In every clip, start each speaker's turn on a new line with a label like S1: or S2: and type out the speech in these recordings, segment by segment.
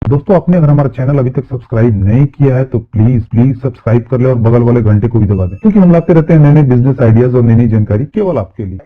S1: दोस्तों आपने अगर हमारा चैनल अभी तक सब्सक्राइब नहीं किया है तो प्लीज सब्सक्राइब कर ले और बगल वाले घंटे को भी दबा दें, क्योंकि हम लाते रहते हैं नए नए बिजनेस आइडियाज और नई नई जानकारी केवल आपके लिए।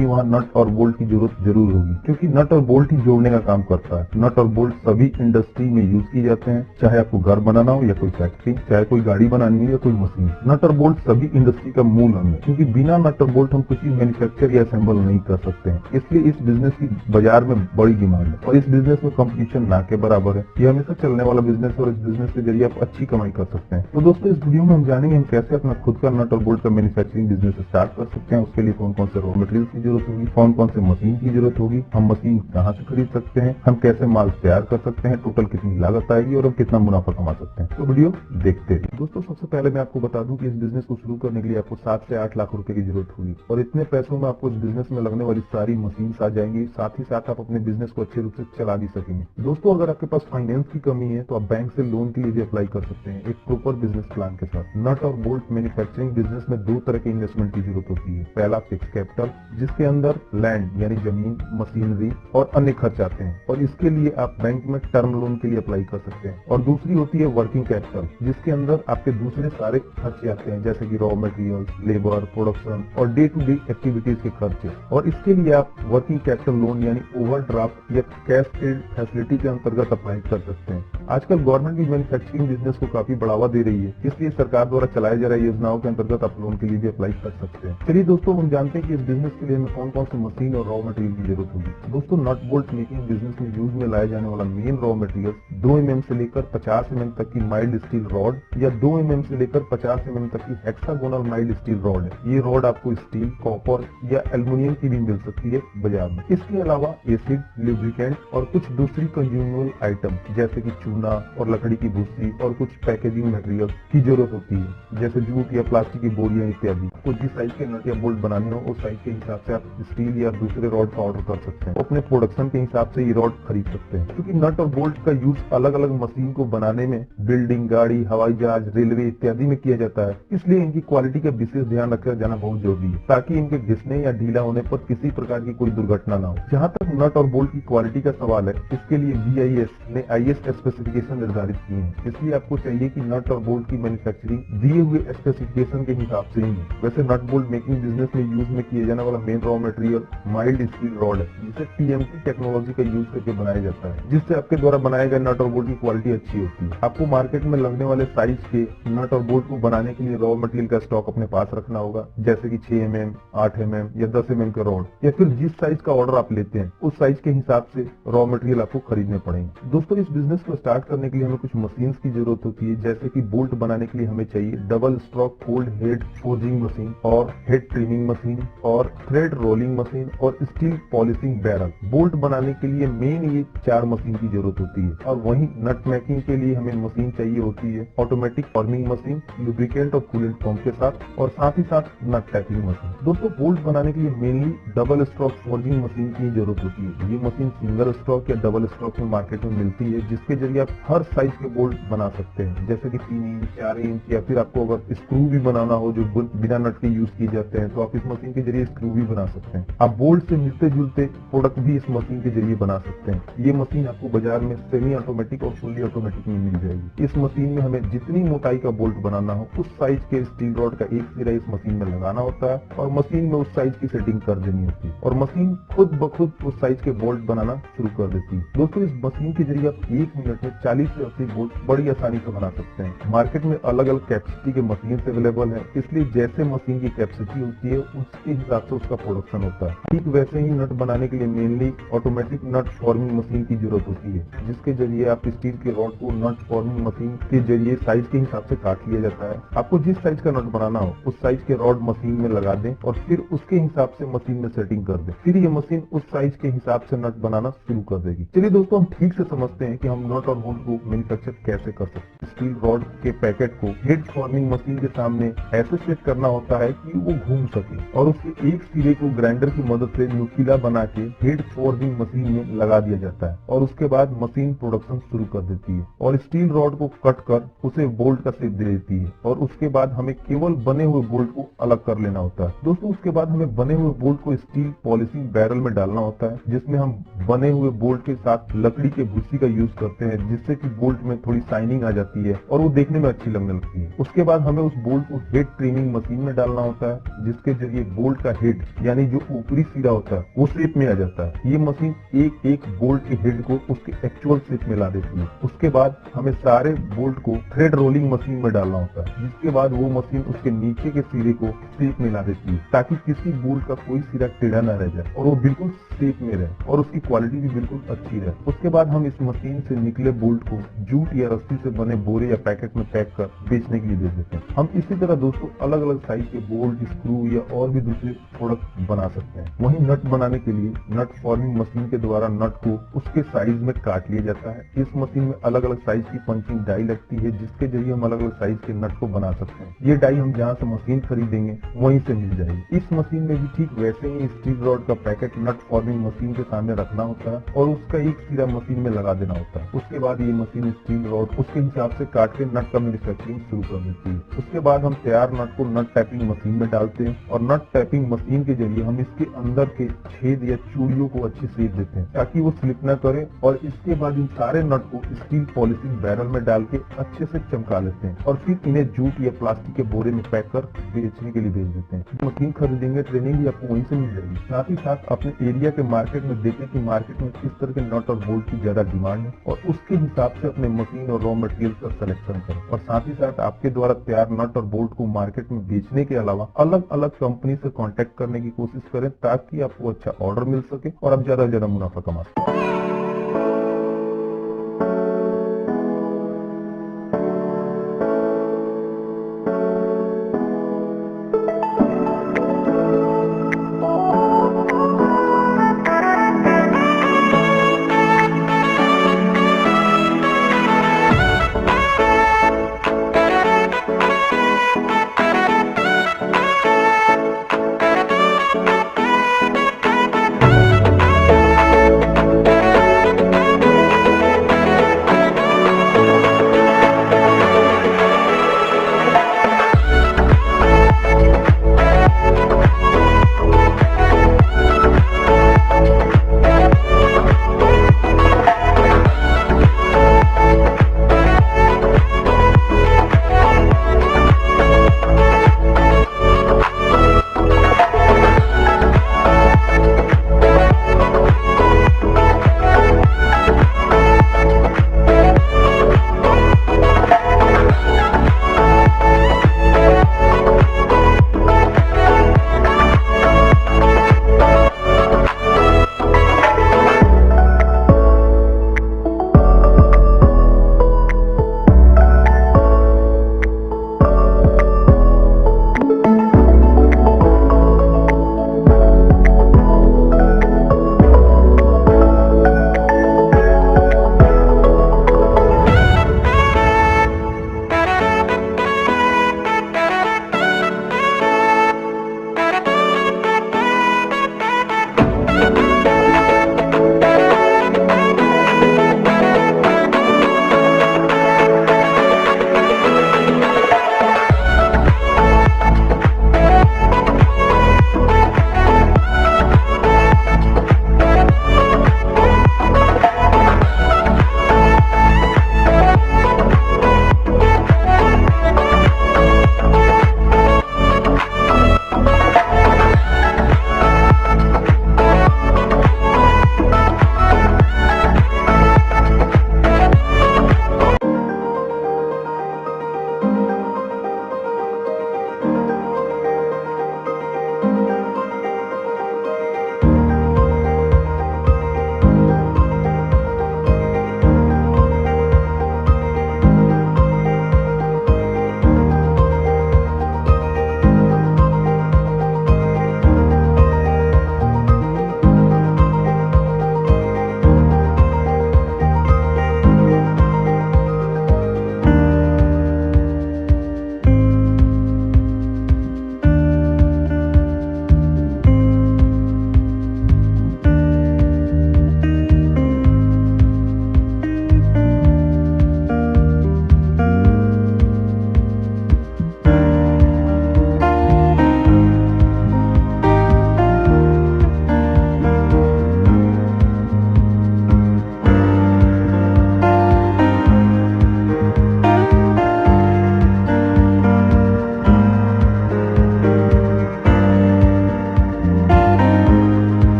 S1: वहाँ नट और बोल्ट की जरूरत जरूर होगी, क्योंकि नट और बोल्ट ही जोड़ने का काम करता है। नट और बोल्ट सभी इंडस्ट्री में यूज की जाते हैं, चाहे आपको घर बनाना हो या कोई फैक्ट्री, चाहे कोई गाड़ी बनानी हो या कोई मशीन। नट और बोल्ट सभी इंडस्ट्री का मूल अंग है, क्योंकि बिना नट और बोल्ट हम कुछ भी मैन्युफैक्चर या असेंबल नहीं कर सकते हैं। इसलिए इस बिजनेस की बाजार में बड़ी डिमांड है और इस बिजनेस में कंपटीशन ना के बराबर है। ये हमेशा चलने वाला बिजनेस है और इस बिजनेस के जरिए आप अच्छी कमाई कर सकते हैं। तो दोस्तों इस वीडियो में हम जानेंगे हम कैसे अपना खुद का नट और बोल्ट का मैन्युफैक्चरिंग बिजनेस स्टार्ट कर सकते हैं। उसके लिए कौन कौन से रॉ मटेरियल की जरूरत होगी, कौन कौन से मशीन की जरूरत होगी, हम मशीन कहाँ से खरीद सकते हैं, हम कैसे माल तैयार कर सकते हैं, टोटल कितनी लागत आएगी और हम कितना मुनाफा कमा सकते हैं। तो वीडियो देखते हैं। दोस्तों सबसे पहले मैं आपको बता दूं कि इस बिजनेस को शुरू करने के लिए आपको 7 से 8 लाख रुपए की जरूरत होगी और इतने पैसों में आपको इस बिजनेस में लगने वाली सारी मशीन आ जाएंगी। साथ ही साथ आप अपने बिजनेस को अच्छे रूप से चला भी सकेंगे। दोस्तों अगर आपके पास फाइनेंस की कमी है तो आप बैंक से लोन के लिए भी अप्लाई कर सकते हैं, एक प्रॉपर बिजनेस प्लान के साथ। नट और बोल्ट मैन्युफैक्चरिंग बिजनेस में 2 तरह के इन्वेस्टमेंट की जरूरत होती है। पहला फिक्स कैपिटल, जिसके अंदर लैंड यानी जमीन, मशीनरी और अन्य खर्च आते हैं और इसके लिए आप बैंक में टर्म लोन के लिए अप्लाई कर सकते हैं। और दूसरी होती है वर्किंग कैपिटल, जिसके अंदर आपके दूसरे सारे खर्चे आते हैं, जैसे कि रॉ मटेरियल, लेबर, प्रोडक्शन और डे टू डे एक्टिविटीज के खर्चे। और इसके लिए आप वर्किंग कैपिटल लोन यानी ओवरड्राफ्ट या कैश क्रेडिट फैसिलिटी के अंतर्गत अप्लाई कर सकते हैं। आजकल गवर्नमेंट भी मैन्युफैक्चरिंग बिजनेस को काफी बढ़ावा दे रही है, इसलिए सरकार द्वारा चलाए जा रही योजनाओं के अंतर्गत आप लोन के लिए भी अप्लाई कर सकते हैं। चलिए दोस्तों हम जानते हैं कि इस बिजनेस के लिए हमें कौन कौन सी मशीन और रॉ मटेरियल की जरूरत होगी। दोस्तों नट बोल्ट मेकिंग बिजनेस में यूज में लाया जाने वाला मेन रॉ मटेरियल 2 mm से लेकर 50 mm तक की माइल्ड स्टील रॉड या 2 mm से लेकर 50 mm तक की हेक्सागोनल माइल्ड स्टील रॉड है। ये रॉड आपको स्टील, कॉपर या एल्युमिनियम की भी मिल सकती है बाजार में। इसके अलावा एसिड, लुब्रिकेंट और कुछ दूसरी कंज्यूमेबल आइटम जैसे कि चूना और लकड़ी की भूसी और कुछ पैकेजिंग मटेरियल की जरूरत होती है, जैसे जूट या प्लास्टिक की बोरियां इत्यादि। आपको जिस साइज के नट या बोल्ट बनाने हो उस साइज के हिसाब से आप स्टील या दूसरे रॉड का ऑर्डर कर सकते हैं। अपने प्रोडक्शन के हिसाब से ये रॉड खरीद सकते हैं, क्योंकि नट और बोल्ट का यूज अलग अलग मशीन को बनाने में बिल्डिंग, गाड़ी, हवाई जहाज, रेलवे इत्यादि में किया जाता है। इसलिए इनकी क्वालिटी का विशेष ध्यान रखा जाना बहुत जरूरी है, ताकि इनके घिसने या ढीला होने पर किसी प्रकार की कोई दुर्घटना ना हो। जहाँ तक नट और बोल्ट की क्वालिटी का सवाल है, इसके लिए BIS ने IS स्पेसिफिकेशन निर्धारित किए हैं। इसलिए आपको चाहिए कि नट और बोल्ट की मैन्युफैक्चरिंग दिए हुए स्पेसिफिकेशन के हिसाब से ही है। वैसे नट बोल्ट मेकिंग बिजनेस में यूज में किए जाने वाला main raw material mild steel rod है, जिसे TMT टेक्नोलॉजी का यूज करके बनाया जाता है, जिससे आपके द्वारा बनाए गए नट और बोल्ट की क्वालिटी अच्छी होती है। आपको मार्केट में लगने वाले साइज के नट और बोल्ट को बनाने के लिए रॉ मटेरियल का स्टॉक अपने पास रखना होगा, जैसे कि 6 mm, 8 mm या 10 mm का रॉड, या फिर जिस साइज का ऑर्डर आप लेते हैं उस साइज के हिसाब से रॉ मटेरियल आपको खरीदने पड़ेंगे। दोस्तों इस बिजनेस को स्टार्ट करने के लिए हमें कुछ मशीन की जरूरत होती है, जैसे कि बोल्ट बनाने के लिए हमें चाहिए double stroke cold head forging machine और हेड ट्रिमिंग मशीन और थ्रेड रोलिंग मशीन और स्टील पॉलिशिंग बैरल। बोल्ट बनाने के लिए मेन ये 4 मशीन की जरूरत होती है। और वहीं नट मेकिंग के लिए हमें मशीन चाहिए होती है ऑटोमेटिक फॉर्मिंग मशीन, लुब्रिकेंट और कूलेंट पंप के साथ, और साथ ही साथ नट टैपिंग मशीन। दोस्तों बोल्ट बनाने के लिए mainly double stroke forging machine की जरूरत होती है। ये मशीन सिंगल स्ट्रोक या डबल स्ट्रोक में मार्केट में मिलती है, जिसके जरिए आप हर साइज के बोल्ट बना सकते हैं, जैसे कि 3 इंच, 4 इंच, या फिर आपको अगर स्क्रू भी बनाना हो जो बिना नट के यूज किए जाते हैं तो आप इस मशीन के जरिए स्क्रू भी बना सकते हैं। आप बोल्ट से मिलते जुलते प्रोडक्ट भी इस मशीन के जरिए बना सकते हैं। ये मशीन आपको बाजार में सेमी ऑटोमेटिक और फुल्ली ऑटोमेटिक में मिल जाएगी। इस मशीन में हमें जितनी मोटाई का बोल्ट बनाना हो उस साइज के स्टील रॉड का एक सिरा इस मशीन में लगाना होता है और मशीन में उस साइज की सेटिंग कर देनी होती है और मशीन खुद ब खुद उस साइज के बोल्ट बनाना शुरू कर देती है। दोस्तों इस मशीन के जरिए आप 1 मिनट में 40 से 80 बोल्ट बड़ी आसानी से बना सकते हैं। मार्केट में अलग अलग कैपेसिटी के मशीन अवेलेबल है, इसलिए जैसे मशीन की कैपेसिटी होती है उसके हिसाब से उसका प्रोडक्शन होता है। ठीक वैसे ही नट बनाने के लिए मेनली ऑटोमेटिक नट फॉर्मिंग मशीन की जरूरत होती है, जिसके जरिए आप स्टील के रॉड को नट फॉर्मिंग मशीन के जरिए साइज के हिसाब से काट लिया जाता है। आपको जिस साइज का नट बनाना हो उस साइज के रॉड मशीन में लगा दें और फिर उसके हिसाब से मशीन में सेटिंग कर दें। फिर ये मशीन उस साइज के हिसाब से नट बनाना शुरू कर देगी। चलिए दोस्तों हम ठीक से समझते हैं कि हम नट और और बोल्ट को मैन्युफैक्चर कैसे कर सकते हैं। स्टील रॉड के पैकेट को हेड फॉर्मिंग मशीन के सामने ऐसे सेट करना होता है कि वो घूम सके और उसके एक सिरे को ग्राइंडर की मदद से नुकीला बना के हेड फॉर्मिंग मशीन में लगा दिया जाता है और उसके बाद मशीन प्रोडक्शन शुरू कर देती है और स्टील रॉड को कट कर उसे बोल्ट का शेप दे देती है और उसके बाद हमें केवल बने हुए बोल्ट को अलग कर लेना होता है। दोस्तों उसके बाद हमें बने हुए बोल्ट को स्टील पॉलिशिंग बैरल में डालना होता है, जिसमें हम बने हुए बोल्ट के साथ लकड़ी के भूसी का यूज करते हैं, जिससे कि बोल्ट में थोड़ी शाइनिंग आ जाती है और वो देखने में अच्छी लगने लगती है। उसके बाद हमें उस बोल्ट को हेड ट्रिमिंग मशीन में डालना होता है, जिसके जरिए बोल्ट का हेड यानी जो ऊपरी सिरा होता है वो शेप में आ जाता है। ये मशीन एक एक बोल्ट के हेड को उसके एक्चुअल शेप में ला देती है। उसके बाद हमें सारे बोल्ट को थ्रेड रोलिंग मशीन में डालना होता है, जिसके बाद वो मशीन उसके नीचे के सिरे को शेप में ला देती है ताकि किसी बोल्ट का कोई सिरा टेढ़ा न रह जाए और वो बिल्कुल शेप में रहे और उसकी क्वालिटी भी बिल्कुल अच्छी रहे। उसके बाद हम इस मशीन से निकले बोल्ट को जूट या रस्सी से बने बोरे या पैकेट में पैक कर बेचने के लिए भेज देते हैं। हम इसी तरह दोस्तों अलग अलग साइज के बोल्ट, स्क्रू या और भी दूसरे प्रोडक्ट बना सकते हैं। वहीं नट बनाने के लिए नट फॉर्मिंग मशीन के द्वारा नट को उसके साइज में काट लिया जाता है। इस मशीन में अलग अलग साइज की पंचिंग डाई लगती है, जिसके जरिए हम अलग अलग साइज के नट को बना सकते हैं। ये डाई हम जहाँ से मशीन खरीदेंगे वहीं से मिल जाएगी। इस मशीन में भी ठीक वैसे ही स्टील रॉड का पैकेट नट फॉर्मिंग मशीन के सामने रखना होता है और उसका एक सिरा मशीन में लगा देना होता है। उसके बाद ये मशीन स्टील रॉड उसके हिसाब से काट के नट का मैन्युफैक्चरिंग शुरू कर देती है। उसके बाद हम तैयार नट को नट टैपिंग मशीन में डालते हैं और नट टैपिंग मशीन के जरिए हम इसके अंदर के छेद या चूड़ियों को अच्छी शेप देते हैं ताकि वो स्लिप न करे और इसके बाद इन सारे नट को स्टील पॉलिशिंग बैरल में डाल के अच्छे से चमका लेते हैं और फिर इन्हें जूट या प्लास्टिक के बोरे में पैक कर बेचने के लिए भेज देते हैं। मशीन खरीदेंगे, ट्रेनिंग भी आपको वहीं से मिल जाएगी। साथ ही साथ अपने एरिया के मार्केट में देखें कि मार्केट में किस तरह के नट और बोल्ट की ज्यादा डिमांड है और उसके हिसाब से अपने मशीन और रॉ मटेरियल का सिलेक्शन करें। और साथ ही साथ आपके द्वारा तैयार नट और बोल्ट को मार्केट में बेचने के अलावा अलग अलग कंपनी से कॉन्टेक्ट करने की कोशिश करें ताकि आपको अच्छा ऑर्डर मिल सके और आप ज्यादा से ज्यादा मुनाफा कमा सकें।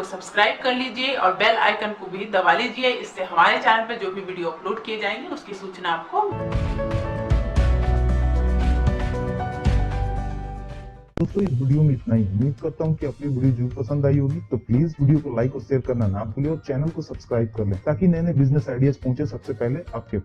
S2: सब्सक्राइब कर लीजिए और बेल आइकन को भी दबा लीजिए। इससे हमारे चैनल पर जो भी वीडियो अपलोड किए जाएंगे उसकी सूचना आपको।
S1: दोस्तों इस वीडियो में इतना ही। उम्मीद करता हूँ कि आपको वीडियो जरूर पसंद आई होगी। तो प्लीज वीडियो को लाइक और शेयर करना ना भूलें और चैनल को सब्सक्राइब कर लें ताकि नए नए बिजनेस आइडियाज पहुंचे सबसे पहले आपके